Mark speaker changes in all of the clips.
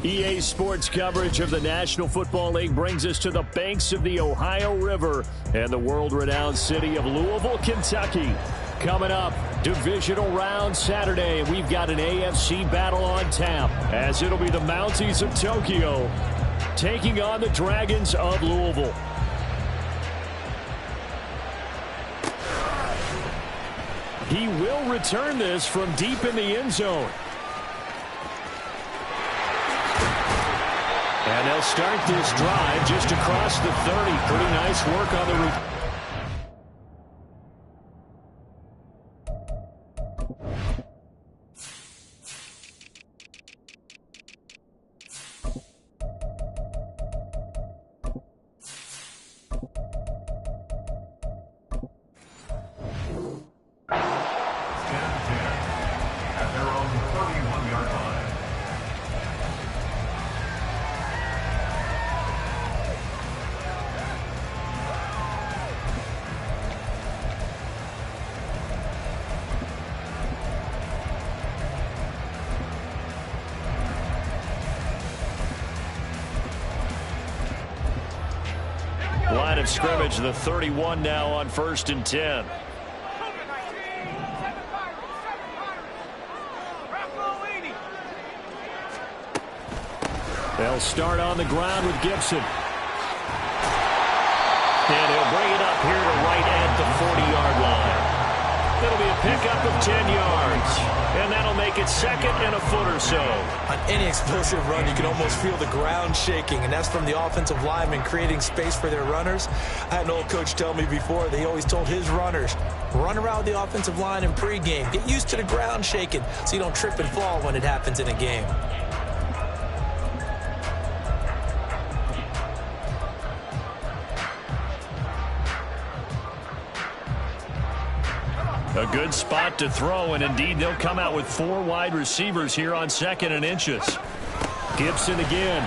Speaker 1: EA Sports coverage of the National Football League brings us to the banks of the Ohio River and the world-renowned city of Louisville, Kentucky. Coming up, divisional round Saturday, and we've got an AFC battle on tap, as it'll be the Mounties of Tokyo taking on the Dragons of Louisville. He will return this from deep in the end zone. And they'll start this drive just across the 30. Pretty nice work on the route. Line of scrimmage, the 31 now on 1st and 10. They'll start on the ground with Gibson. And he'll bring it up here to right at the 40-yard line. That'll be a pickup of 10 yards. And that'll make it 2nd and a foot or so.
Speaker 2: On any explosive run, you can almost feel the ground shaking, and that's from the offensive linemen creating space for their runners. I had an old coach tell me before, they always told his runners, run around the offensive line in pregame. Get used to the ground shaking so you don't trip and fall when it happens in a game.
Speaker 1: A good spot to throw, and indeed they'll come out with 4 wide receivers here on 2nd and inches. Gibson again.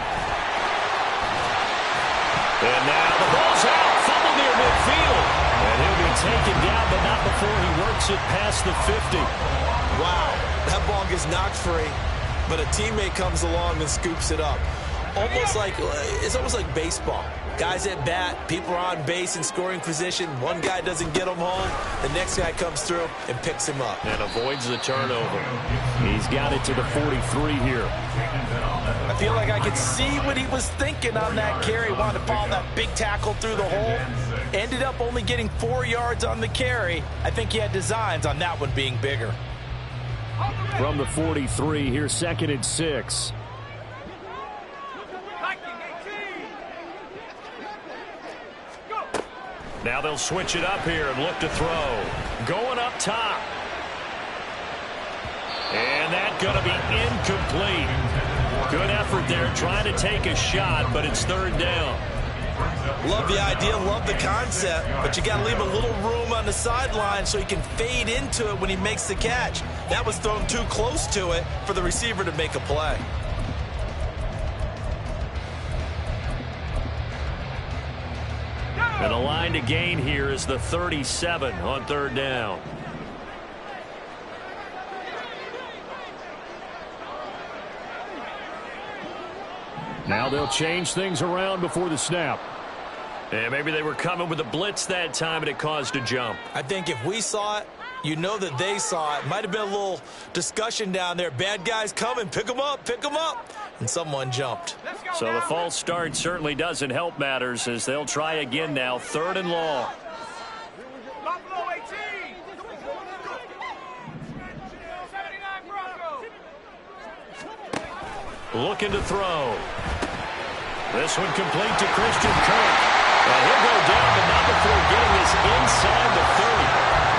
Speaker 1: And now the ball's out. Fumble near midfield. And he'll be taken down, but not before he works it past the 50.
Speaker 2: Wow, that ball gets knocked free, but a teammate comes along and scoops it up. It's almost like baseball. Guys at bat, people are on base in scoring position. One guy doesn't get him home. The next guy comes through and picks him up.
Speaker 1: And avoids the turnover. He's got it to the 43 here.
Speaker 2: I feel like I could see what he was thinking on that carry. Wanted to follow that big tackle through the hole. Ended up only getting 4 yards on the carry. I think he had designs on that one being bigger.
Speaker 1: From the 43, here's 2nd and 6. Now they'll switch it up here and look to throw. Going up top. And that's going to be incomplete. Good effort there trying to take a shot, but it's 3rd down.
Speaker 2: Love the idea, love the concept, but you got to leave a little room on the sideline so he can fade into it when he makes the catch. That was thrown too close to it for the receiver to make a play.
Speaker 1: And the line to gain here is the 37 on 3rd down. Now they'll change things around before the snap. And maybe they were coming with a blitz that time and it caused a jump.
Speaker 2: I think if we saw it, you know that they saw it. Might have been a little discussion down there. Bad guys coming, pick them up, pick them up. And someone jumped.
Speaker 1: So the false start certainly doesn't help matters as they'll try again now, 3rd and long. Looking to throw. This one complete to Christian Kirk. And he'll go down, but not before getting this inside the 30.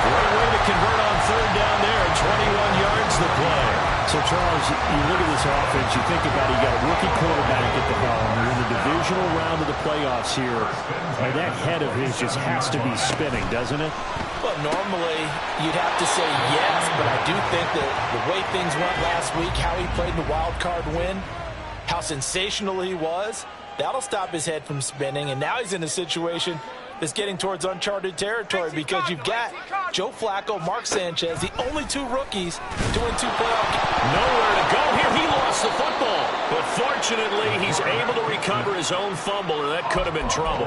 Speaker 1: Great way to convert on 3rd down there. 21 yards the play.
Speaker 3: So, Charles, you look at this offense, you think about it, you got a rookie quarterback at the helm. You're in the divisional round of the playoffs here. And that head of his just has to be spinning, doesn't it?
Speaker 2: Well, normally you'd have to say yes, but I do think that the way things went last week, how he played in the wild card win, how sensational he was, that'll stop his head from spinning. And now he's in a situation that's getting towards uncharted territory because you've got Joe Flacco, Mark Sanchez, the only 2 rookies to win 2 playoff games.
Speaker 1: Nowhere to go here. He lost the football. But Fortunately, he's able to recover his own fumble, and that could have been trouble.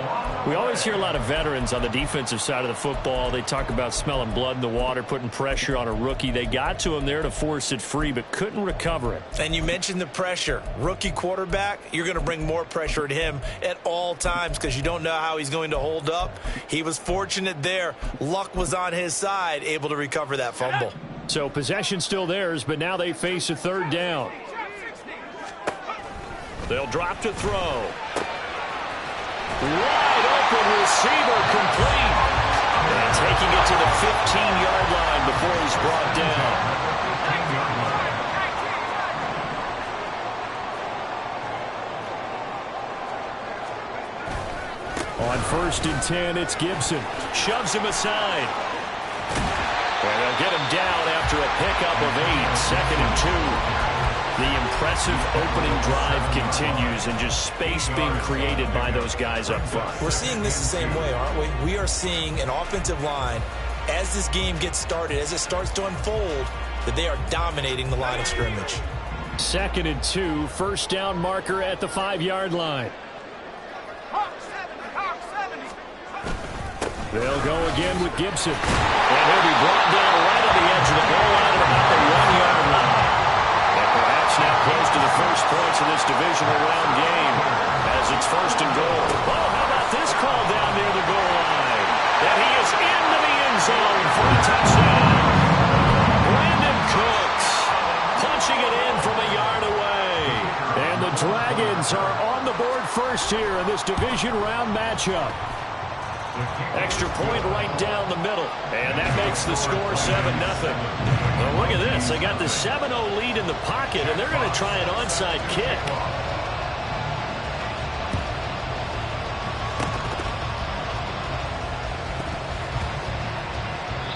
Speaker 3: We always hear a lot of veterans on the defensive side of the football. They talk about smelling blood in the water, putting pressure on a rookie. They got to him there to force it free, but couldn't recover it.
Speaker 2: And you mentioned the pressure. Rookie quarterback, you're going to bring more pressure at him at all times because you don't know how he's going to hold up. He was fortunate there. Luck was on his side, able to recover that fumble.
Speaker 1: So possession still theirs, but now they face a third down. They'll drop to throw. Wide open receiver complete. And taking it to the 15-yard line before he's brought down. On 1st and 10, it's Gibson. Shoves him aside. And they'll get him down after a pickup of 8. 2nd and 2. The impressive opening drive continues, and just space being created by those guys up front.
Speaker 2: We're seeing this the same way, aren't we? We are seeing an offensive line, as this game gets started, as it starts to unfold, that they are dominating the line of scrimmage.
Speaker 1: 2nd and 2, first down marker at the 5-yard line. They'll go again with Gibson. And he'll be brought down right on the edge of the goal line at about the 1-yard line. And perhaps now close to the first points of this divisional round game as it's 1st and goal. Oh, how about this call down near the goal line? And he is into the end zone for a touchdown. Brandon Cooks punching it in from a yard away. And the Dragons are on the board first here in this division round matchup. Extra point right down the middle. And that makes the score 7-0. Well, look at this. They got the 7-0 lead in the pocket, and they're going to try an onside kick.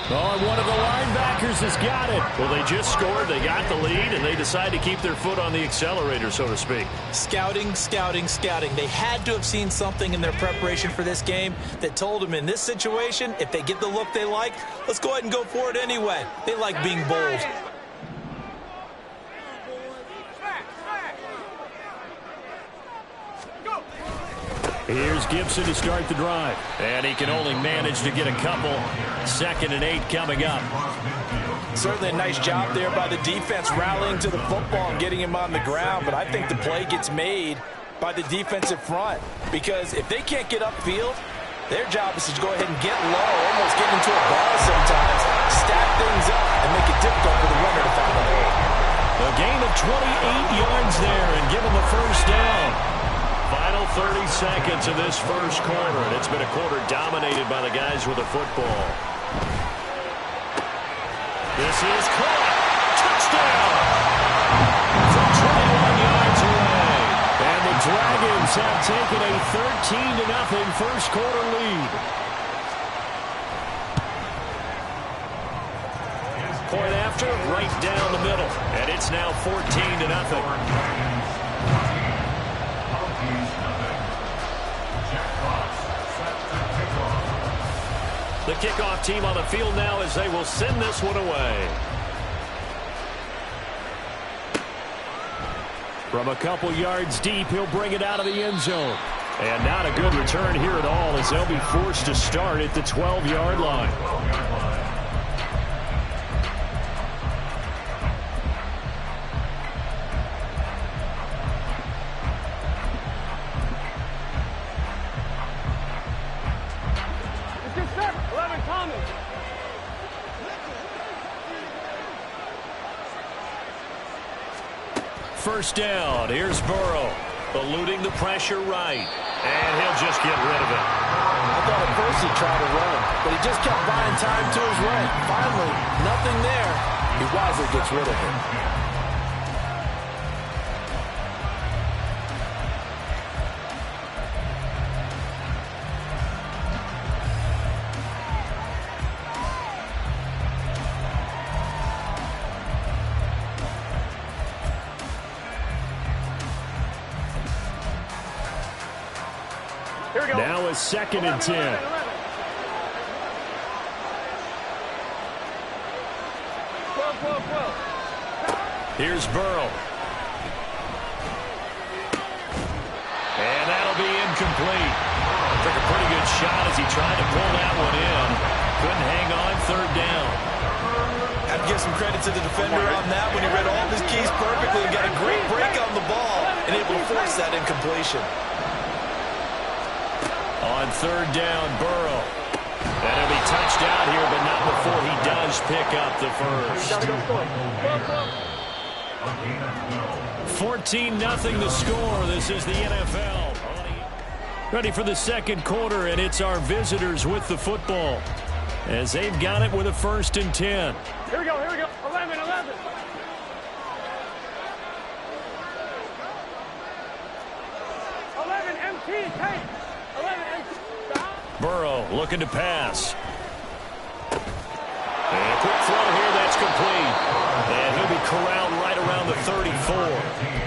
Speaker 1: Oh, and one of the linebackers has got it. Well, they just scored, they got the lead, and they decide to keep their foot on the accelerator, so to speak.
Speaker 2: Scouting, scouting, scouting. They had to have seen something in their preparation for this game that told them in this situation, if they get the look they like, let's go ahead and go for it anyway. They like being bold.
Speaker 1: Here's Gibson to start the drive. And he can only manage to get a couple. 2nd and 8 coming up.
Speaker 2: Certainly a nice job there by the defense rallying to the football and getting him on the ground. But I think the play gets made by the defensive front. Because if they can't get upfield, their job is to go ahead and get low, almost get into a ball sometimes, stack things up, and make it difficult for the runner to find the hole.
Speaker 1: A gain of 28 yards there and give him a first down. Final 30 seconds of this first quarter, and it's been a quarter dominated by the guys with the football. This is caught. Touchdown! From 21 yards away. And the Dragons have taken a 13-0 first quarter lead. Point after, right down the middle. And it's now 14-0. The kickoff team on the field now as they will send this one away. From a couple yards deep, he'll bring it out of the end zone. And not a good return here at all as they'll be forced to start at the 12-yard line. First down. Here's Burrow. Eluding the pressure right. And he'll just get rid of it.
Speaker 2: I thought at first he'd try to run, but he just kept buying time to his right. Finally, nothing there. He wisely gets rid of it.
Speaker 1: Now a 2nd and 10. Here's Burrow. shot as he tried to pull that one in. Couldn't hang on, third down.
Speaker 2: I'd give some credit to the defender on that when he read all of his keys perfectly and got a great break on the ball and able to force that incompletion.
Speaker 1: On third down, Burrow. And he'll be touched out here, but not before he does pick up the first. 14-0 the score. This is the NFL. Ready for the second quarter, and it's our visitors with the football as they've got it with a 1st and 10.
Speaker 4: Here we go, 11. 11 MT, take. 11 MT, stop.
Speaker 1: Burrow looking to pass. And a quick throw here, that's complete. And he'll be corralled right around the 34.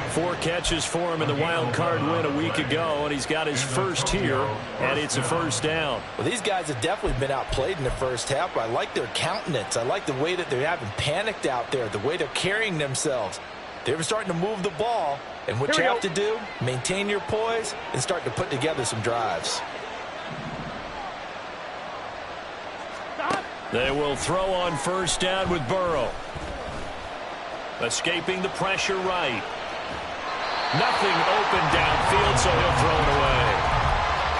Speaker 1: 4 catches for him in the wild card win a week ago, and he's got his first here, and it's a first down.
Speaker 2: Well, these guys have definitely been outplayed in the first half, but I like their countenance. I like the way that they haven't panicked out there, the way they're carrying themselves. They're starting to move the ball, and what you have to do, maintain your poise and start to put together some drives.
Speaker 1: They will throw on first down with Burrow. Escaping the pressure right. Nothing open downfield, so he'll throw it away.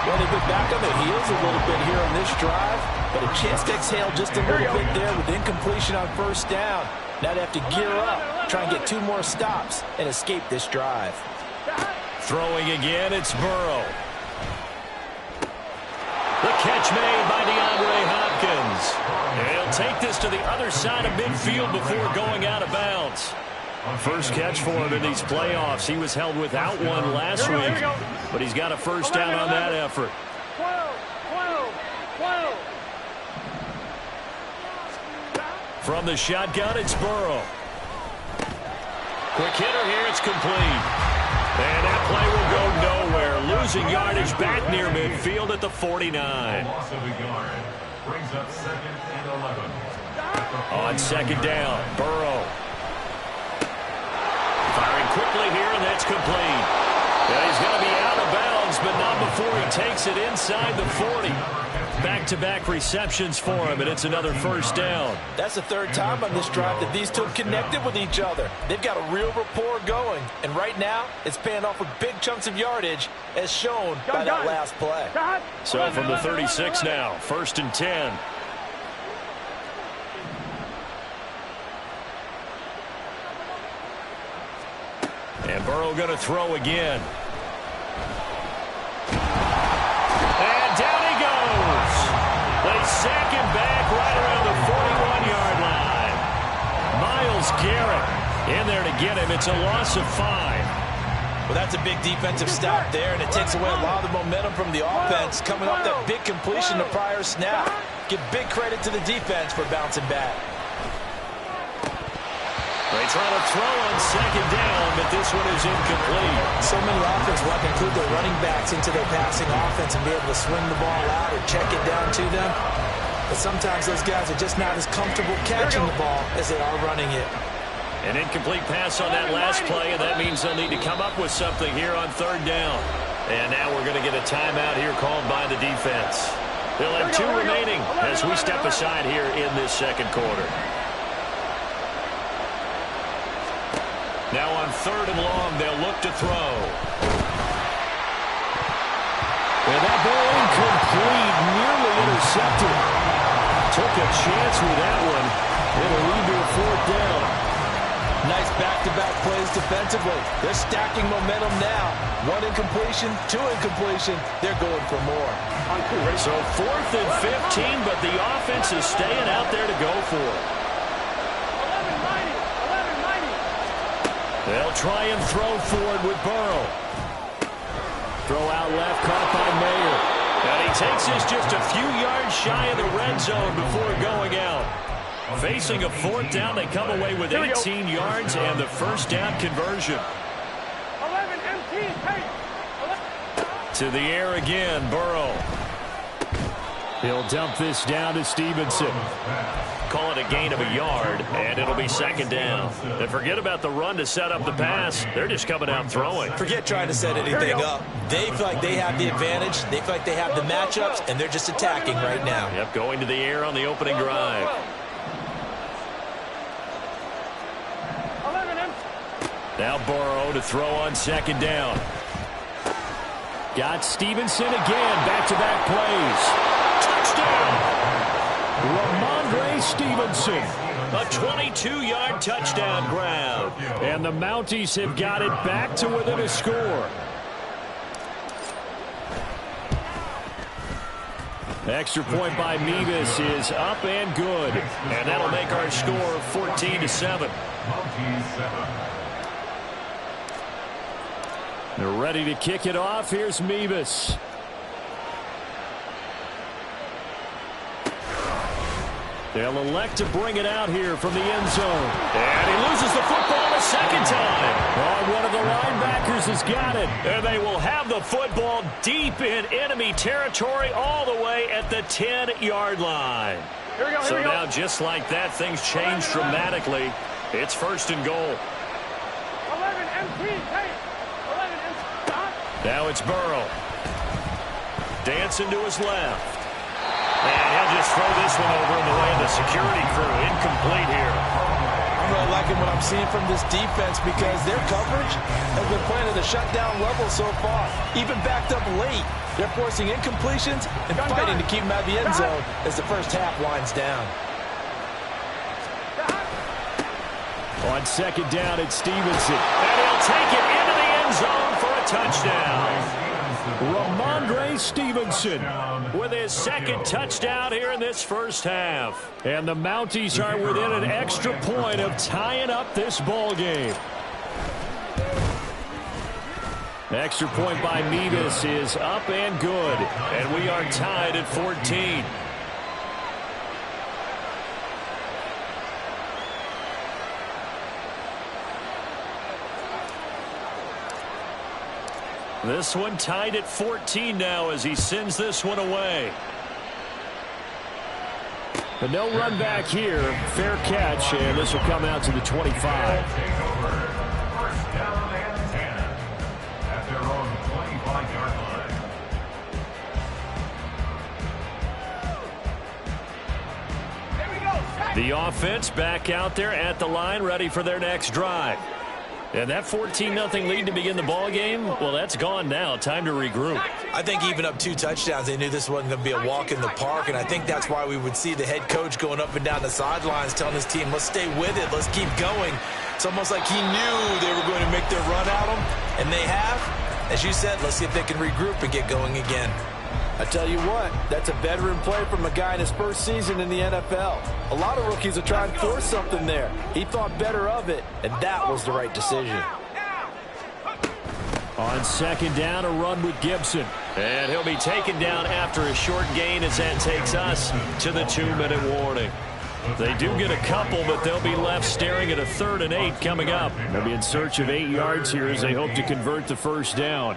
Speaker 2: Well, they've been back on their heels a little bit here on this drive, but a chance to exhale just a little bit there with incompletion on first down. Now they have to gear up, try and get 2 more stops, and escape this drive.
Speaker 1: Throwing again, it's Burrow. The catch made by DeAndre Hopkins. And he'll take this to the other side of midfield before going out of bounds. First catch for him in these playoffs. He was held without one last week, but he's got a first down on that effort.
Speaker 4: 12.
Speaker 1: From the shotgun, it's Burrow. Quick hitter here, it's complete. And that play will go nowhere. Losing yardage back near midfield at the 49. On second down, Burrow. Firing quickly here, and that's complete. Yeah, he's going to be out of bounds, but not before he takes it inside the 40. Back-to-back receptions for him, and it's another first down.
Speaker 2: That's the 3rd time on this drive that these two have connected with each other. They've got a real rapport going, and right now it's paying off with big chunks of yardage as shown by that last play.
Speaker 1: So from the 36 now, 1st and 10. And Burrow going to throw again. And down he goes. They sack him back right around the 41-yard line. Myles Garrett in there to get him. It's a loss of 5.
Speaker 2: Well, that's a big defensive stop there, and it takes away a lot of the momentum from the offense coming off that big completion the prior snap. Give big credit to the defense for bouncing back.
Speaker 1: They try to throw on second down, but this one is incomplete.
Speaker 2: So many offenses want to include their running backs into their passing offense and be able to swing the ball out or check it down to them. But sometimes those guys are just not as comfortable catching the ball as they are running it.
Speaker 1: An incomplete pass on that last play, and that means they'll need to come up with something here on third down. And now we're going to get a timeout here called by the defense. They'll have 2 remaining as we step aside here in this second quarter. Now on 3rd and long, they'll look to throw. And that ball incomplete, nearly intercepted. Took a chance with that one. It'll lead to a 4th down.
Speaker 2: Nice back-to-back plays defensively. They're stacking momentum now. 1 incompletion, 2 incompletion. They're going for more.
Speaker 1: So 4th and 15, but the offense is staying out there to go for it. They'll try and throw forward with Burrow. Throw out left, caught by Mayer. And he takes this just a few yards shy of the red zone before going out. Facing a 4th down, they come away with 18 yards and the first down conversion.
Speaker 4: 11 MT, take.
Speaker 1: To the air again, Burrow. He'll dump this down to Stevenson.
Speaker 3: Call it a gain of a yard, and it'll be second down. And forget about the run to set up the pass. They're just coming out throwing.
Speaker 2: Forget trying to set anything up. They feel like they have the advantage. They feel like they have the matchups, and they're just attacking right now.
Speaker 3: Yep, going to the air on the opening drive.
Speaker 4: 11 and
Speaker 1: Now Burrow to throw on second down. Got Stevenson again. Back-to-back plays. Touchdown! Ramondre Stevenson.
Speaker 3: A 22-yard touchdown grab.
Speaker 1: And the Mounties have got it back to within a score. Extra point by Mevis is up and good.
Speaker 3: And that'll make our score 14-7.
Speaker 1: They're ready to kick it off. Here's Mevis. They'll elect to bring it out here from the end zone.
Speaker 3: And he loses the football a second time.
Speaker 1: Oh, one of the linebackers has got it.
Speaker 3: And they will have the football deep in enemy territory all the way at the 10-yard line.
Speaker 4: Here we go,
Speaker 3: So now, just like that, things change dramatically. It's first and goal.
Speaker 4: 11 MP. Hey, 11 MP. Stop.
Speaker 1: Now it's Burrow.
Speaker 3: Dancing to his left. And he'll just throw this one over in the way of the security crew. Incomplete here.
Speaker 2: I'm really liking what I'm seeing from this defense because their coverage has been playing at a shutdown level so far. Even backed up late, they're forcing incompletions and fighting to keep them out of the end zone as the first half winds down.
Speaker 1: On second down, it's Stevenson.
Speaker 3: And he'll take it into the end zone for a touchdown.
Speaker 1: Ramondre Stevenson
Speaker 3: With his second touchdown here in this first half.
Speaker 1: And the Mounties are within an extra point of tying up this ball game. Extra point by Mevis is up and good.
Speaker 3: And we are tied at 14. This one tied at 14 now as he sends this one away.
Speaker 1: But no run back here. Fair catch, and this will come out to the 25.
Speaker 5: First down and 10 at their own 25-yard line.
Speaker 3: The offense back out there at the line, ready for their next drive. And that 14-0 lead to begin the ball game, well, that's gone now. Time to regroup.
Speaker 2: I think even up 2 touchdowns, they knew this wasn't going to be a walk in the park, and I think that's why we would see the head coach going up and down the sidelines telling his team, let's stay with it, let's keep going. It's almost like he knew they were going to make their run at him, and they have. As you said, let's see if they can regroup and get going again. I tell you what, that's a veteran play from a guy in his first season in the NFL. A lot of rookies are trying to force something there. He thought better of it, and that was the right decision.
Speaker 1: On second down, a run with Gibson.
Speaker 3: And he'll be taken down after a short gain as that takes us to the 2-minute warning. They do get a couple, but they'll be left staring at a 3rd and 8 coming up.
Speaker 1: They'll be in search of 8 yards here as they hope to convert the first down.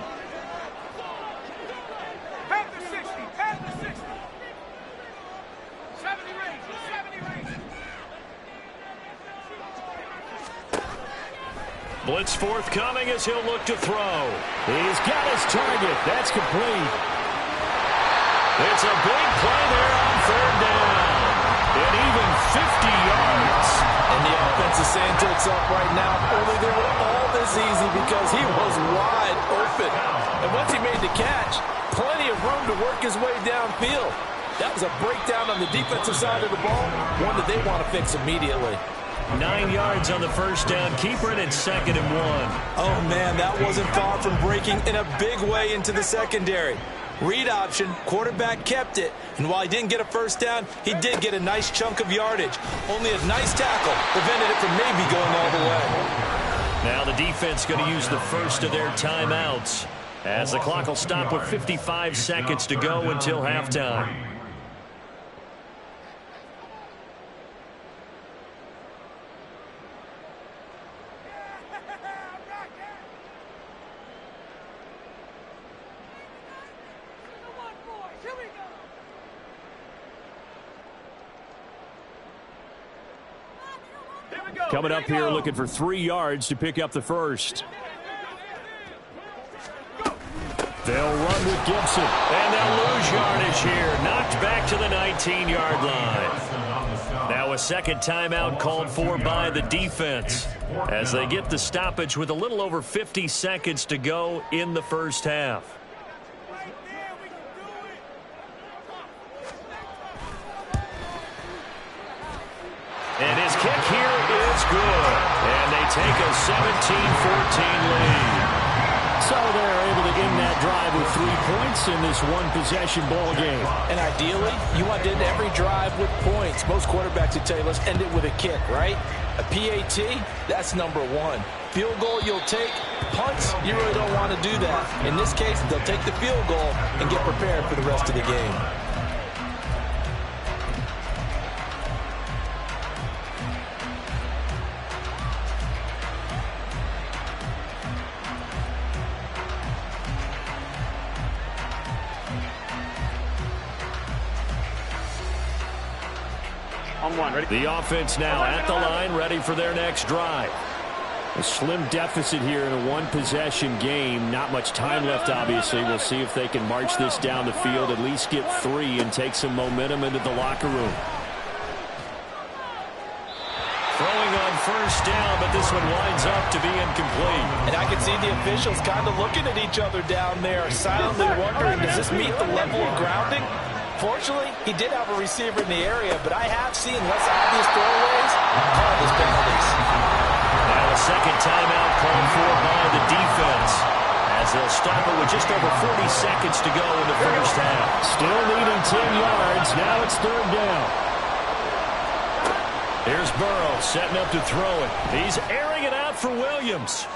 Speaker 3: Blitz forthcoming as he'll look to throw.
Speaker 1: He's got his target. That's complete.
Speaker 3: It's a big play there on 3rd down. And even 50 yards.
Speaker 2: And the offense is saying to itself right now, only they were all this easy because he was wide open. And once he made the catch, plenty of room to work his way downfield. That was a breakdown on the defensive side of the ball, one that they want to fix immediately.
Speaker 3: 9 yards on the first down. Keeper it at 2nd and 1.
Speaker 2: Oh, man, that wasn't far from breaking in a big way into the secondary. Read option, quarterback kept it, and while he didn't get a first down, he did get a nice chunk of yardage. Only a nice tackle prevented it from maybe going all the way.
Speaker 3: Now the defense going to use the first of their timeouts as the clock will stop with 55 seconds to go until halftime.
Speaker 1: Coming up here looking for 3 yards to pick up the first. They'll run with Gibson, and they'll lose yardage here. Knocked back to the 19-yard line. Now a second timeout called for by the defense as they get the stoppage with a little over 50 seconds to go in the first half. And his kick here is good. And they take a 17-14 lead. So they're able to end that drive with 3 points in this one-possession ball game.
Speaker 2: And ideally, you want to end every drive with points. Most quarterbacks would tell you, let's end it with a kick, right? A PAT, that's number 1. Field goal you'll take. Punts, you really don't want to do that. In this case, they'll take the field goal and get prepared for the rest of the game.
Speaker 1: The offense now at the line, ready for their next drive. A slim deficit here in a one-possession game. Not much time left, obviously. We'll see if they can march this down the field, at least get 3, and take some momentum into the locker room. Throwing on first down, but this one winds up to be incomplete.
Speaker 2: And I can see the officials kind of looking at each other down there, silently wondering, does this meet the level of grounding? Fortunately, he did have a receiver in the area, but I have seen less obvious throwaways called as penalties.
Speaker 1: Now a second timeout called for by the defense, as they'll stop it with just over 40 seconds to go in the first half. Still needing 10 yards. Now it's third down. Here's Burrow setting up to throw it. He's airing it out for Williams.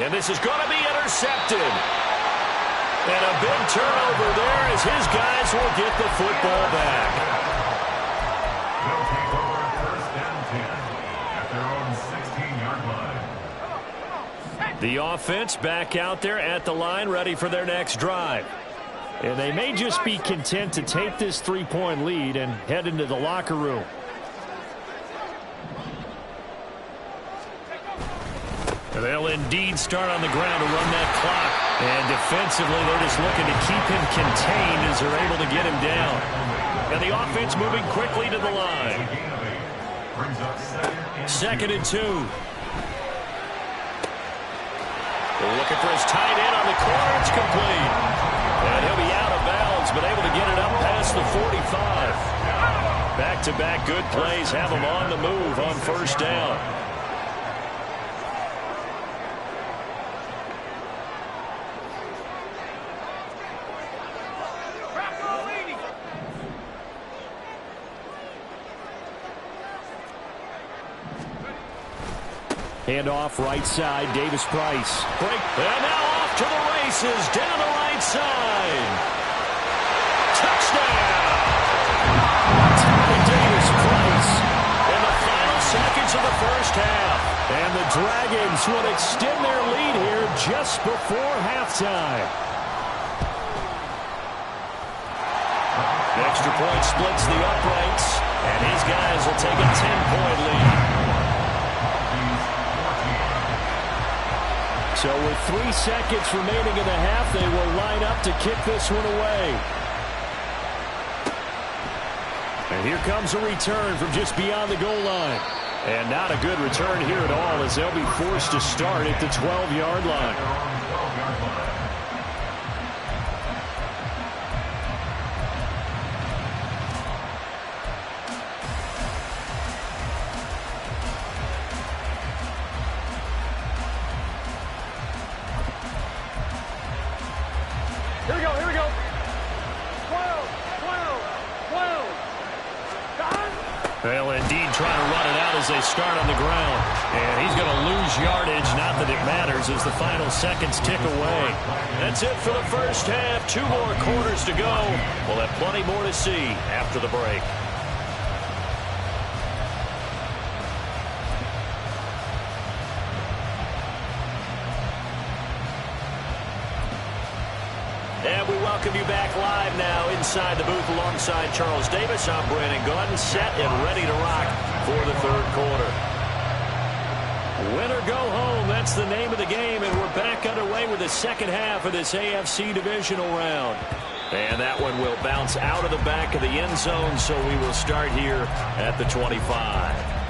Speaker 1: And this is going to be intercepted. And a big turnover there as his guys will get the football back.
Speaker 5: They'll take over first down 10 at their own 16-yard line.
Speaker 1: The offense back out there at the line, ready for their next drive. And they may just be content to take this 3-point lead and head into the locker room. They'll indeed start on the ground to run that clock. And defensively, they're just looking to keep him contained as they're able to get him down. And the offense moving quickly to the line. Second and 2. Looking for his tight end on the corner. It's complete. And he'll be out of bounds, but able to get it up past the 45. Back-to-back good plays have him on the move on first down. Handoff right side, Davis Price. Break, and now off to the races, down the right side. Touchdown! Davis Price in the final seconds of the first half. And the Dragons will extend their lead here just before halftime. The extra point splits the uprights, and his guys will take a 10-point lead. So with 3 seconds remaining in the half, they will line up to kick this one away. And here comes a return from just beyond the goal line. And not a good return here at all, as they'll be forced to start at the 12-yard line.
Speaker 4: Here we go. 12.
Speaker 1: They'll indeed try to run it out as they start on the ground. And he's going to lose yardage. Not that it matters as the final seconds tick away. That's it for the first half. 2 more quarters to go. We'll have plenty more to see after the break. And we welcome you back live now inside the booth alongside Charles Davis. I'm Brandon Gaudin, set and ready to rock for the third quarter. Win or go home, that's the name of the game, and we're back underway with the second half of this AFC divisional round. And that one will bounce out of the back of the end zone, so we will start here at the 25.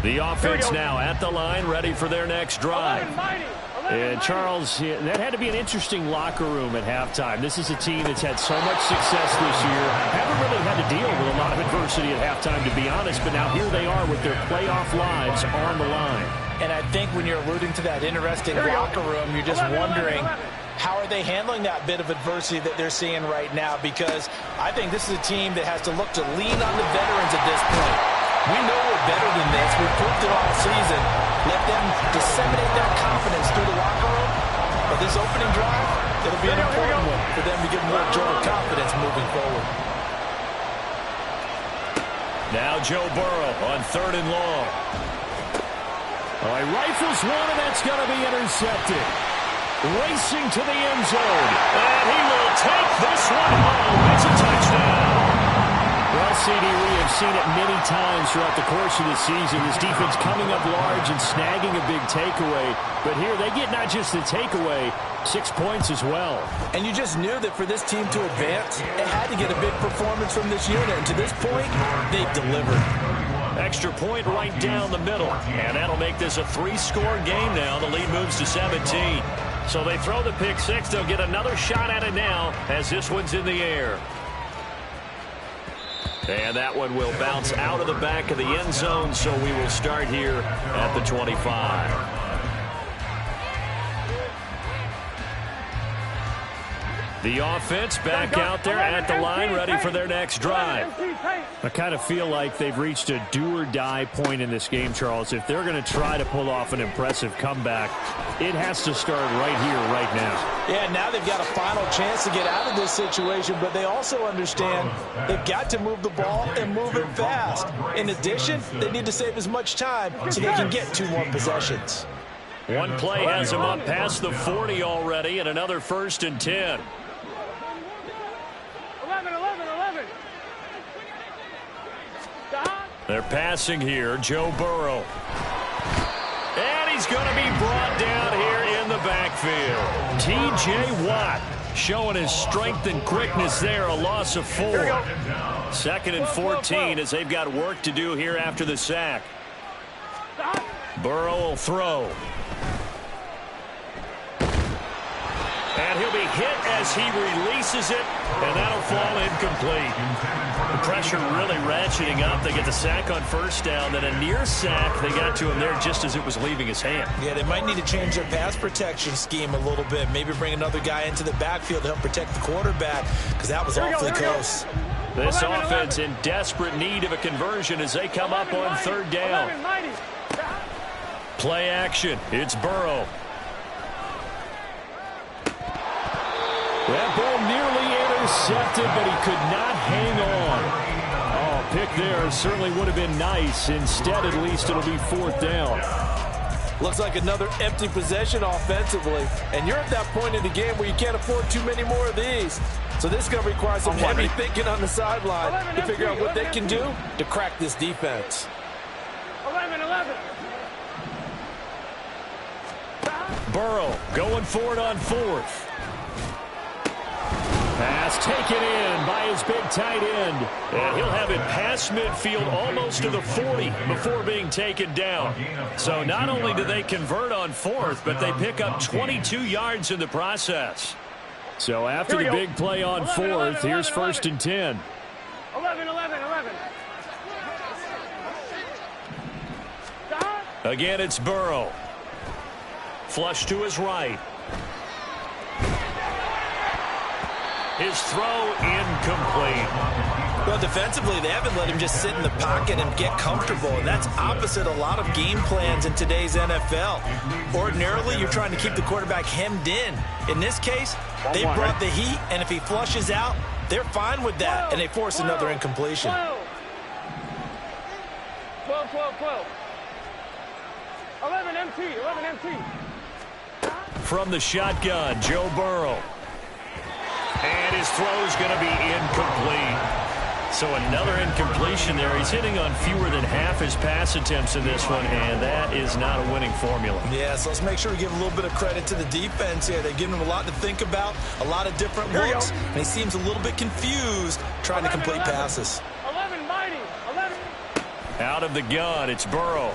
Speaker 1: The offense now at the line, ready for their next drive. And Charles, that had to be an interesting locker room at halftime. This is a team that's had so much success this year. Haven't really had to deal with a lot of adversity at halftime, to be honest, but now here they are with their playoff lives on the line.
Speaker 2: And I think when you're alluding to that interesting locker room, you're just wondering, how are they handling that bit of adversity that they're seeing right now? Because I think this is a team that has to look to lean on the veterans at this point. We know we're better than this. We've proved it all season. Let them disseminate that confidence through the locker room. But this opening drive, it'll be an important one for them to get more general confidence moving forward.
Speaker 1: Now Joe Burrow on 3rd and long. All right, rifles one, and that's going to be intercepted. Racing to the end zone. And he will take this one home. It's a touchdown. Well, CD, we have seen it many times throughout the course of the season. This defense coming up large and snagging a big takeaway. But here they get not just the takeaway, 6 points as well.
Speaker 2: And you just knew that for this team to advance, it had to get a big performance from this unit. And to this point, they've delivered.
Speaker 1: Extra point right down the middle. And that'll make this a 3-score game now. The lead moves to 17. So they throw the pick six. They'll get another shot at it now as this one's in the air. And that one will bounce out of the back of the end zone, so we will start here at the 25. The offense back out there at the line, ready for their next drive. I kind of feel like they've reached a do-or-die point in this game, Charles. If they're going to try to pull off an impressive comeback, it has to start right here, right now.
Speaker 2: Yeah, now they've got a final chance to get out of this situation, but they also understand they've got to move the ball and move it fast. In addition, they need to save as much time so they can get 2 more possessions.
Speaker 1: One play has them up past the 40 already, and another 1st and 10.
Speaker 4: 11.
Speaker 1: They're passing here, Joe Burrow. And he's going to be brought down here in the backfield. T.J. Watt showing his strength and quickness there, a loss of 4. 2nd and 14 as they've got work to do here after the sack. Burrow will throw. And he'll be hit as he releases it, and that'll fall incomplete. The pressure really ratcheting up. They get the sack on 1st down, then a near sack. They got to him there just as it was leaving his hand.
Speaker 2: Yeah, they might need to change their pass protection scheme a little bit. Maybe bring another guy into the backfield to help protect the quarterback, because that was awfully close.
Speaker 1: This offense in desperate need of a conversion as they come up on 3rd down. Play action. It's Burrow. That ball nearly intercepted, but he could not hang on. Oh, pick there certainly would have been nice. Instead, at least, it'll be 4th down.
Speaker 2: Looks like another empty possession offensively. And you're at that point in the game where you can't afford too many more of these. So this is going to require some heavy thinking on the sideline to figure out what they can do to crack this defense.
Speaker 4: 11.
Speaker 1: Burrow going for it on 4th. Pass taken in by his big tight end. And he'll have it past midfield almost to the 40 before being taken down. So not only do they convert on 4th, but they pick up 22 yards in the process. So after the big play on 4th, here's 1st and 10.
Speaker 4: 11.
Speaker 1: Again, it's Burrow. Flush to his right. His throw incomplete.
Speaker 2: Well, defensively, they haven't let him just sit in the pocket and get comfortable, and that's opposite a lot of game plans in today's NFL. Ordinarily, you're trying to keep the quarterback hemmed in. In this case, they brought the heat, and if he flushes out, they're fine with that, and they force another incompletion.
Speaker 4: 12. 11 MT.
Speaker 1: From the shotgun, Joe Burrow. And his throw's going to be incomplete. So another incompletion there. He's hitting on fewer than half his pass attempts in this one, and that is not a winning formula.
Speaker 2: Yeah, so let's make sure we give a little bit of credit to the defense here. They're giving him a lot to think about, a lot of different looks, and he seems a little bit confused trying to complete passes.
Speaker 4: 11 mighty. 11.
Speaker 1: Out of the gun, it's Burrow.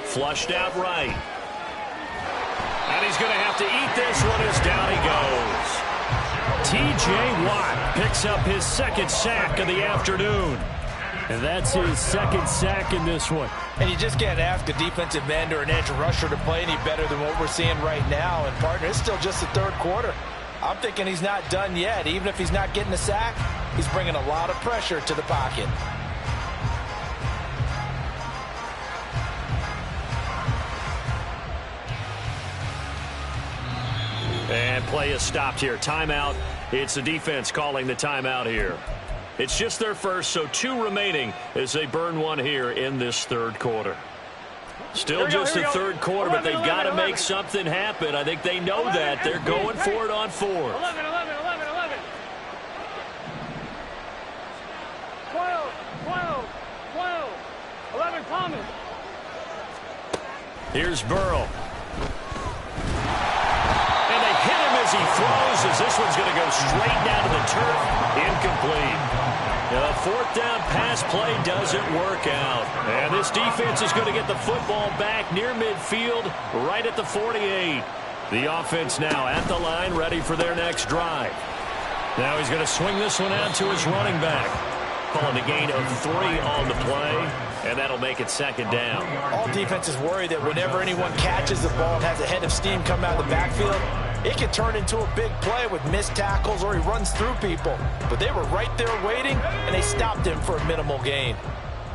Speaker 1: Flushed out right. And he's going to have to eat this one as down he goes. T.J. Watt picks up his second sack of the afternoon. And that's his second sack in this one.
Speaker 2: And you just can't ask a defensive end or an edge rusher to play any better than what we're seeing right now. And, partner, it's still just the third quarter. I'm thinking he's not done yet. Even if he's not getting a sack, he's bringing a lot of pressure to the pocket.
Speaker 1: And play is stopped here. Timeout. It's the defense calling the timeout here. It's just their first, so 2 remaining as they burn one here in this third quarter. Still just the third quarter, but they've got to make something happen. I think they know that. They're going for it on 4.
Speaker 4: 11. 12. 11 Thomas.
Speaker 1: Here's Burrow. And they hit him as he throws, as this one's going to go straight down to the turf. Incomplete. The fourth down pass play doesn't work out. And this defense is going to get the football back near midfield, right at the 48. The offense now at the line, ready for their next drive. Now he's going to swing this one out to his running back. Calling a gain of 3 on the play, and that'll make it second down.
Speaker 2: All defenses worry that whenever anyone catches the ball and has a head of steam come out of the backfield, it can turn into a big play with missed tackles or he runs through people. But they were right there waiting, and they stopped him for a minimal gain.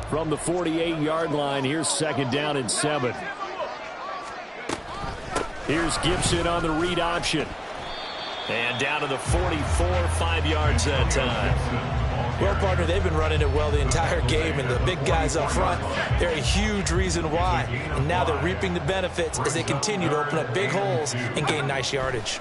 Speaker 1: From the 48-yard line, here's second down and 7. Here's Gibson on the read option. And down to the 44, 5 yards that time.
Speaker 2: Well, partner, they've been running it well the entire game, and the big guys up front, they're a huge reason why. And now they're reaping the benefits as they continue to open up big holes and gain nice yardage.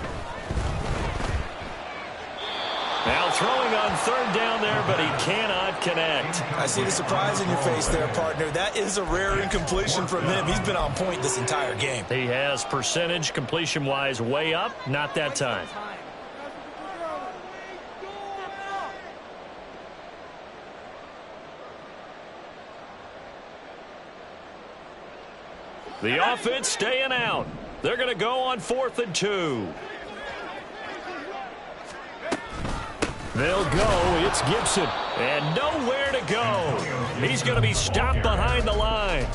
Speaker 1: Now throwing on third down there, but he cannot connect.
Speaker 2: I see the surprise in your face there, partner. That is a rare incompletion from him. He's been on point this entire game.
Speaker 1: He has percentage completion-wise way up, not that time. The offense staying out. They're going to go on 4th and 2. They'll go. It's Gibson. And nowhere to go. He's going to be stopped behind the line.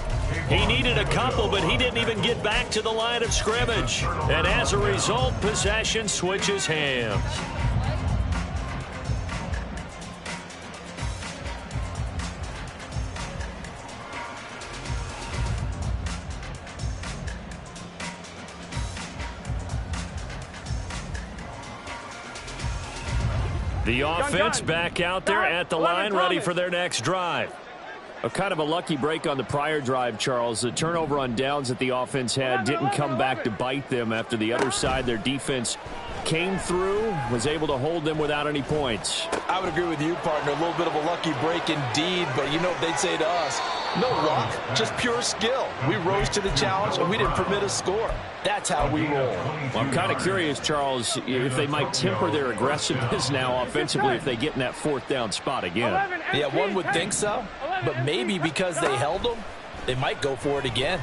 Speaker 1: He needed a couple, but he didn't even get back to the line of scrimmage. And as a result, possession switches hands. The offense back out there at the line, ready for their next drive. A kind of a lucky break on the prior drive, Charles. The turnover on downs that the offense had didn't come back to bite them after the other side. Their defense came through, was able to hold them without any points.
Speaker 2: I would agree with you, partner. A little bit of a lucky break indeed, but you know what they'd say to us. No luck, just pure skill. We rose to the challenge, and we didn't permit a score. That's how we roll.
Speaker 1: Well, I'm kind of curious, Charles, if they might temper their aggressiveness now offensively if they get in that 4th down spot again.
Speaker 2: Yeah, one would think so, but maybe because they held them, they might go for it again.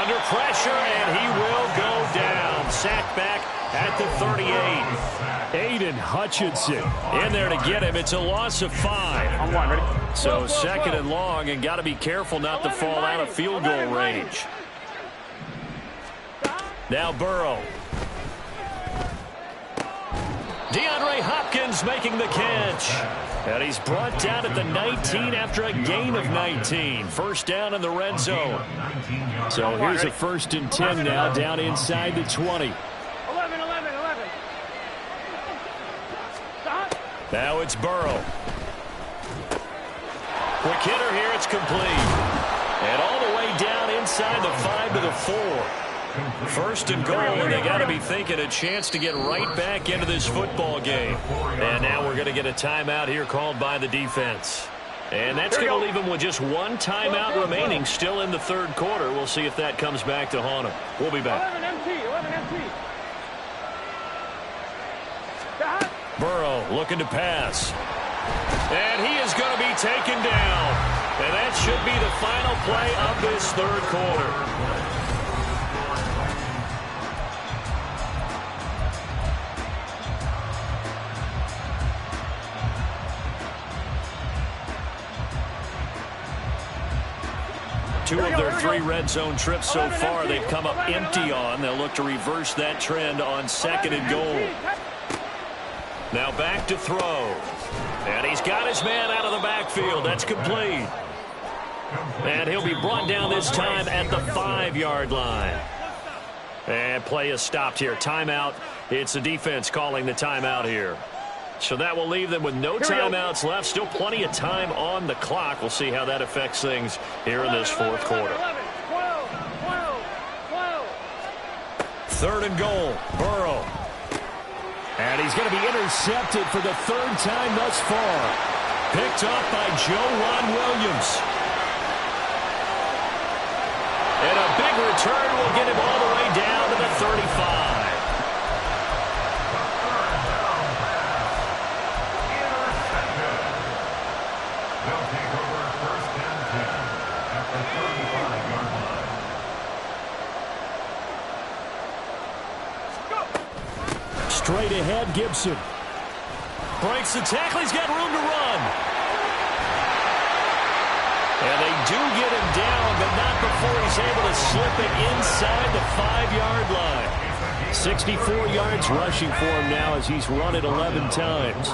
Speaker 1: Under pressure, and he will go down. Sacked back at the 38. Aiden Hutchinson in there to get him. It's a loss of 5. So second and long, and got to be careful not to fall out of field goal range. DeAndre Hopkins making the catch. And he's brought down at the 19 after a gain of 19. First down in the red zone. So here's a 1st and 10 now down inside the 20.
Speaker 4: 11.
Speaker 1: Now it's Burrow. Quick hitter here. It's complete. And all the way down inside the 5 to the 4. First and goal, and they got to be thinking a chance to get right back into this football game. And now we're going to get a timeout here called by the defense. And that's going to leave them with just one timeout remaining still in the 3rd quarter. We'll see if that comes back to haunt them. We'll be back.
Speaker 4: 11 MT.
Speaker 1: Burrow looking to pass. And he is going to be taken down. And that should be the final play of this 3rd quarter. Two of their 3 red zone trips so far they've come up empty on. They'll look to reverse that trend on 2nd and goal. Now back to throw. And he's got his man out of the backfield. That's complete. And he'll be brought down this time at the 5-yard line. And play is stopped here. Timeout. It's the defense calling the timeout here. So that will leave them with no timeouts left. Still plenty of time on the clock. We'll see how that affects things here in this 4th quarter. 3rd and goal. Burrow. And he's going to be intercepted for the 3rd time thus far. Picked off by Joe Ron Williams. And a big return will get him all the way down to the 35. Straight ahead, Gibson. Breaks the tackle. He's got room to run. And they do get him down, but not before he's able to slip it inside the 5-yard line. 64 yards rushing for him now as he's run it 11 times.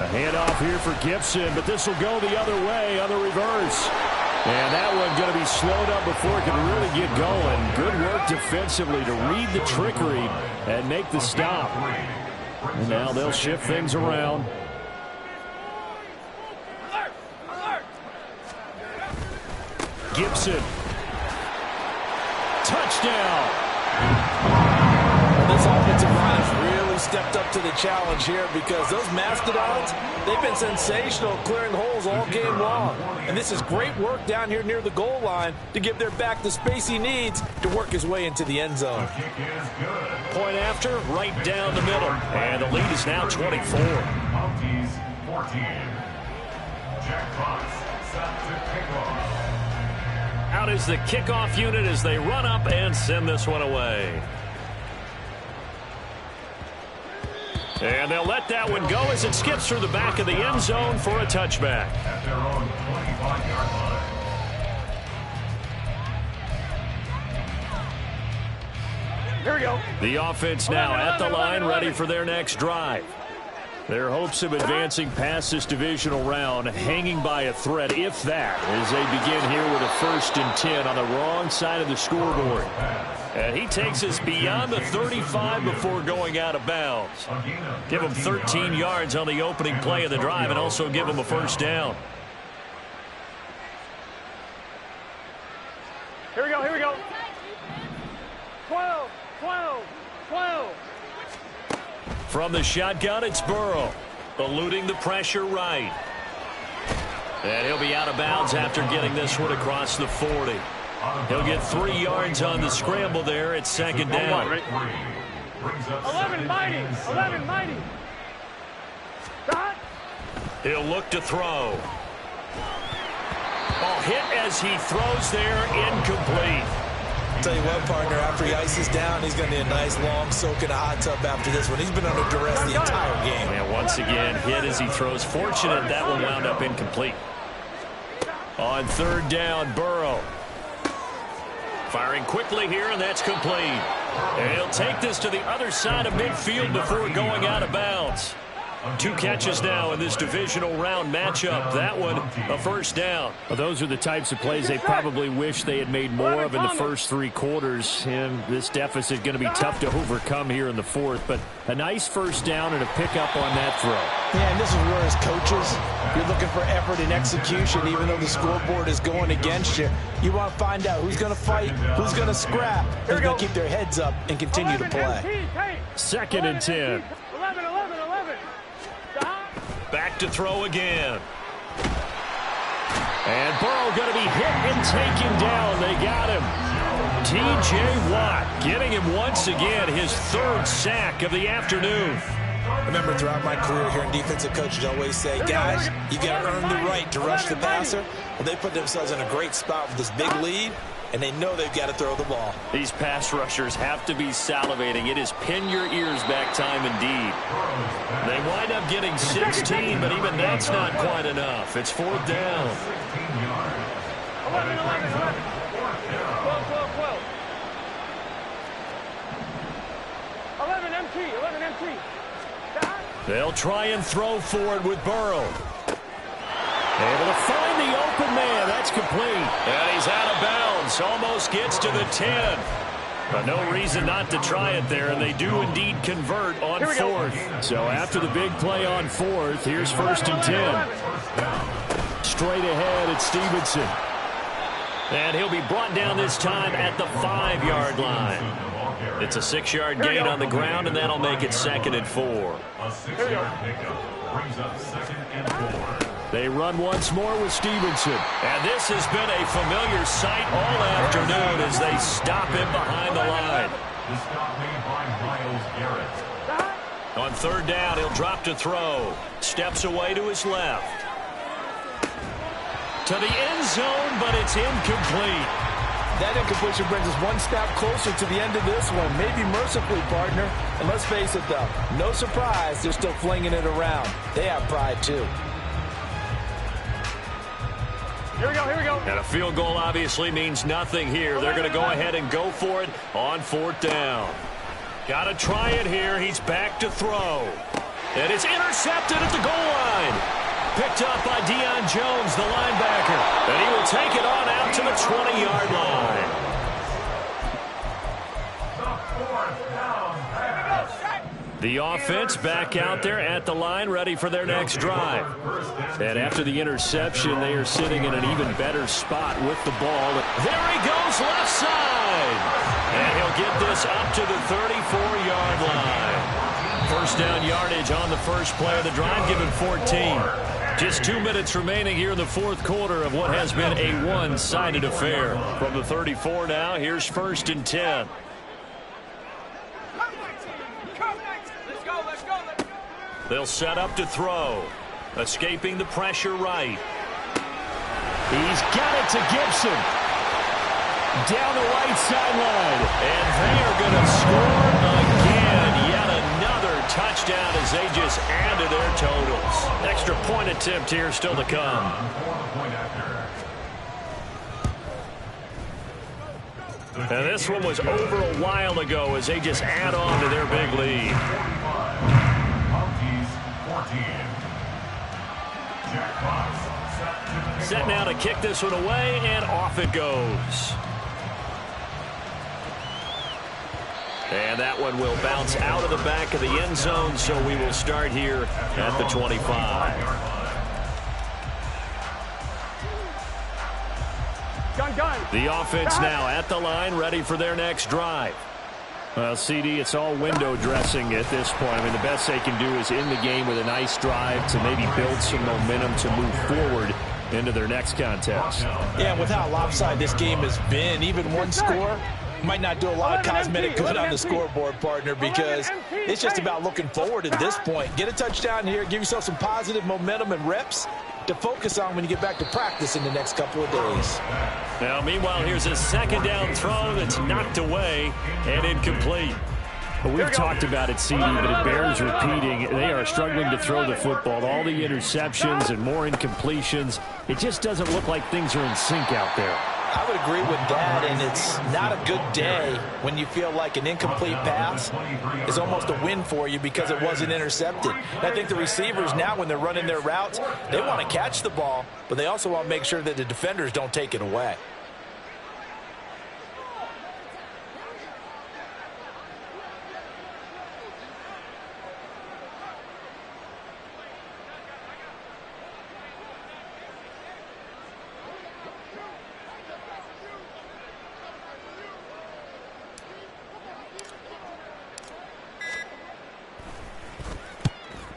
Speaker 1: A handoff here for Gibson, but this will go the other way on the reverse. And that one going to be slowed up before it can really get going. Good work defensively to read the trickery and make the stop. And now they'll shift things around. Gibson. Touchdown.
Speaker 2: This offensive line has really stepped up to the challenge here because those Mastodons, they've been sensational clearing holes all game long. And this is great work down here near the goal line to give their back the space he needs to work his way into the end zone.
Speaker 1: Point after, right down the middle. And the lead is now 24.
Speaker 5: Monkeys 14. Jackpots set to kick off.
Speaker 1: Out is the kickoff unit as they run up and send this one away. And they'll let that one go as it skips through the back of the end zone for a touchback.
Speaker 5: At their own 25-yard line.
Speaker 4: Here we go.
Speaker 1: The offense now at the line, ready for their next drive. Their hopes of advancing past this divisional round hanging by a thread, if that, as they begin here with a 1st and 10 on the wrong side of the scoreboard. And he takes us beyond the 35 before going out of bounds. Give him 13 yards on the opening play of the drive and also give him a 1st down.
Speaker 4: Here we go. 12.
Speaker 1: From the shotgun, it's Burrow, eluding the pressure right. And he'll be out of bounds after getting this one across the 40. He'll get 3 yards on the scramble there at 2nd down.
Speaker 4: 11 mighty.
Speaker 1: He'll look to throw. Ball hit as he throws there, incomplete.
Speaker 2: Tell you what, partner, after he ices down, he's going to need a nice long soak in a hot tub after this one. He's been under duress the entire game.
Speaker 1: And once again, hit as he throws. Fortunate that one wound up incomplete. On 3rd down, Burrow. Firing quickly here, and that's complete. And he'll take this to the other side of midfield before going out of bounds. 2 catches now in this divisional round matchup. That one, a first down.
Speaker 3: Well, those are the types of plays they probably wish they had made more of in the first 3 quarters. And this deficit is going to be tough to overcome here in the fourth. But a nice first down and a pickup on that throw.
Speaker 2: Yeah, and this is where as coaches, you're looking for effort and execution, even though the scoreboard is going against you. You want to find out who's going to fight, who's going to scrap, who's going to keep their heads up and continue to play.
Speaker 3: 2nd and 10.
Speaker 4: 11.
Speaker 1: Back to throw again. And Burrow going to be hit and taken down. They got him. T.J. Watt getting him once again, his 3rd sack of the afternoon.
Speaker 2: Remember, throughout my career here in defensive coaches always say, guys, you got to earn the right to rush the passer. Well, they put themselves in a great spot with this big lead, and they know they've got to throw the ball.
Speaker 1: These pass rushers have to be salivating. It is pin your ears back time indeed. They wind up getting 16, but even that's not quite enough. It's 4th down.
Speaker 4: 11. 12. 11 MT.
Speaker 1: They'll try and throw for it with Burrow. Able to find the open man. That's complete. And he's out of bounds. Almost gets to the 10. But no reason not to try it there, and they do indeed convert on 4th. So after the big play on 4th, here's 1st and 10. Straight ahead, it's Stevenson. And he'll be brought down this time at the 5-yard line. It's a 6-yard gain on the ground, and that'll make it 2nd and 4.
Speaker 5: A 6-yard pickup brings up 2nd and 4.
Speaker 3: They run once more with Stevenson.
Speaker 1: And this has been a familiar sight all afternoon as they stop him behind the line.
Speaker 5: The stop made by Myles Garrett.
Speaker 1: On 3rd down, he'll drop to throw. Steps away to his left. To the end zone, but it's incomplete.
Speaker 2: That incompletion brings us one step closer to the end of this one. Maybe mercifully, partner. And let's face it, though, no surprise, they're still flinging it around. They have pride, too.
Speaker 4: Here we go.
Speaker 1: And a field goal obviously means nothing here. They're going to go ahead and go for it on 4th down. Got to try it here. He's back to throw. And it's intercepted at the goal line. Picked up by Deion Jones, the linebacker. And he will take it on out to the 20-yard line.
Speaker 5: The 4th down pass.
Speaker 1: The offense back out there at the line, ready for their next drive. And after the interception, they are sitting in an even better spot with the ball. There he goes, left side. And he'll get this up to the 34-yard line. First down yardage on the first play of the drive, given 14. Just 2 minutes remaining here in the 4th quarter of what has been a one-sided affair. From the 34 now, here's 1st and 10. They'll set up to throw. Escaping the pressure right.
Speaker 3: He's got it to Gibson. Down the right sideline.
Speaker 1: And they are going to score again. Yet another touchdown as they just add to their totals. Extra point attempt here still to come. And this one was over a while ago as they just add on to their big lead. Set now to kick this one away, and off it goes. And that one will bounce out of the back of the end zone, so we will start here at the 25. The offense now at the line, ready for their next drive.
Speaker 3: Well, CD, it's all window dressing at this point. I mean, the best they can do is in the game with a nice drive to maybe build some momentum to move forward into their next contest.
Speaker 2: Yeah, and with how lopsided this game has been, even one score might not do a lot of cosmetic good on the scoreboard, partner, because it's just about looking forward at this point. Get a touchdown here, give yourself some positive momentum and reps to focus on when you get back to practice in the next couple of days.
Speaker 1: Now, meanwhile, here's a 2nd down throw that's knocked away and incomplete.
Speaker 3: Well, we've talked about it, CD, but it bears repeating. They are struggling to throw the football. All the interceptions and more incompletions. It just doesn't look like things are in sync out there.
Speaker 2: I would agree with that, and it's not a good day when you feel like an incomplete pass is almost a win for you because it wasn't intercepted. And I think the receivers now, when they're running their routes, they want to catch the ball, but they also want to make sure that the defenders don't take it away.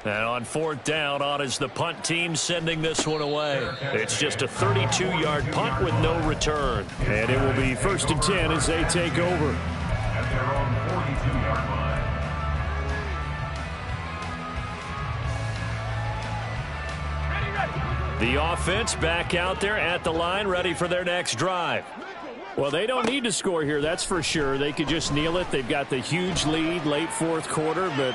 Speaker 1: And on fourth down, on is the punt team sending this one away. It's just a 32-yard punt with no return. And it will be 1st and 10 as they take over.
Speaker 5: At their own 42-yard line.
Speaker 1: The offense back out there at the line, ready for their next drive. Well, they don't need to score here, that's for sure. They could just kneel it. They've got the huge lead late fourth quarter, but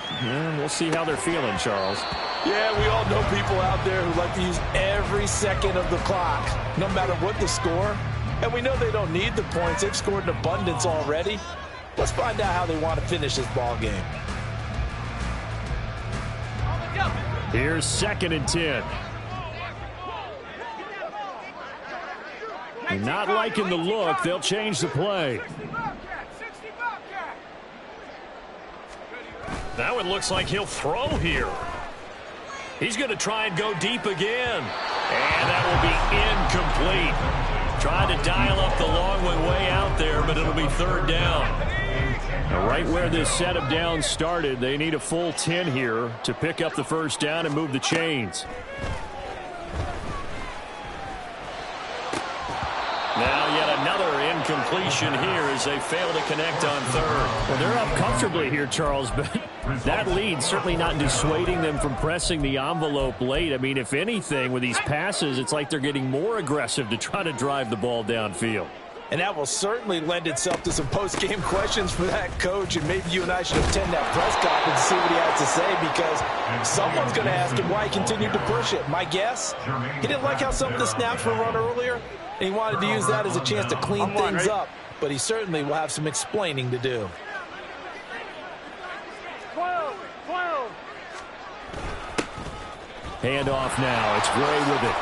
Speaker 1: we'll see how they're feeling, Charles.
Speaker 2: Yeah, we all know people out there who like to use every second of the clock, no matter what the score. And we know they don't need the points. They've scored in abundance already. Let's find out how they want to finish this ball game.
Speaker 1: Here's 2nd and 10. Not liking the look. They'll change the play. Now it looks like he'll throw here. He's going to try and go deep again. And that will be incomplete. Trying to dial up the long one way out there, but it'll be 3rd down. Now, right where this set of downs started, they need a full 10 here to pick up the 1st down and move the chains. Now yet another incompletion here as they fail to connect on 3rd. Well, they're up comfortably here, Charles, but that lead certainly not dissuading them from pressing the envelope late. I mean, if anything, with these passes, it's like they're getting more aggressive to try to drive the ball downfield.
Speaker 2: And that will certainly lend itself to some post-game questions for that coach, and maybe you and I should attend that press conference to see what he has to say, because someone's going to ask him why he continued to push it. My guess, he didn't like how some of the snaps were run earlier, and he wanted to use that as a chance to clean things up, but he certainly will have some explaining to do.
Speaker 4: 12.
Speaker 1: Handoff now. It's Gray with it.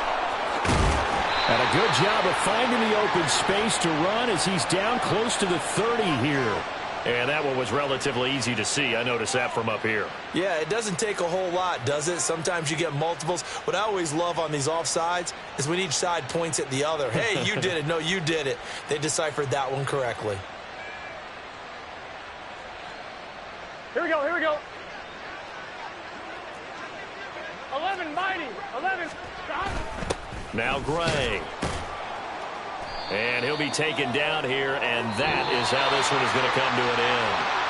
Speaker 1: And a good job of finding the open space to run as he's down close to the 30 here. And that one was relatively easy to see. I noticed that from up here.
Speaker 2: Yeah, it doesn't take a whole lot, does it? Sometimes you get multiples. What I always love on these offsides is when each side points at the other. Hey, you did it. No, you did it. They deciphered that one correctly.
Speaker 4: Here we go. 11, mighty. 11, stop.
Speaker 1: Now Gray. And he'll be taken down here, and that is how this one is going to come to an end.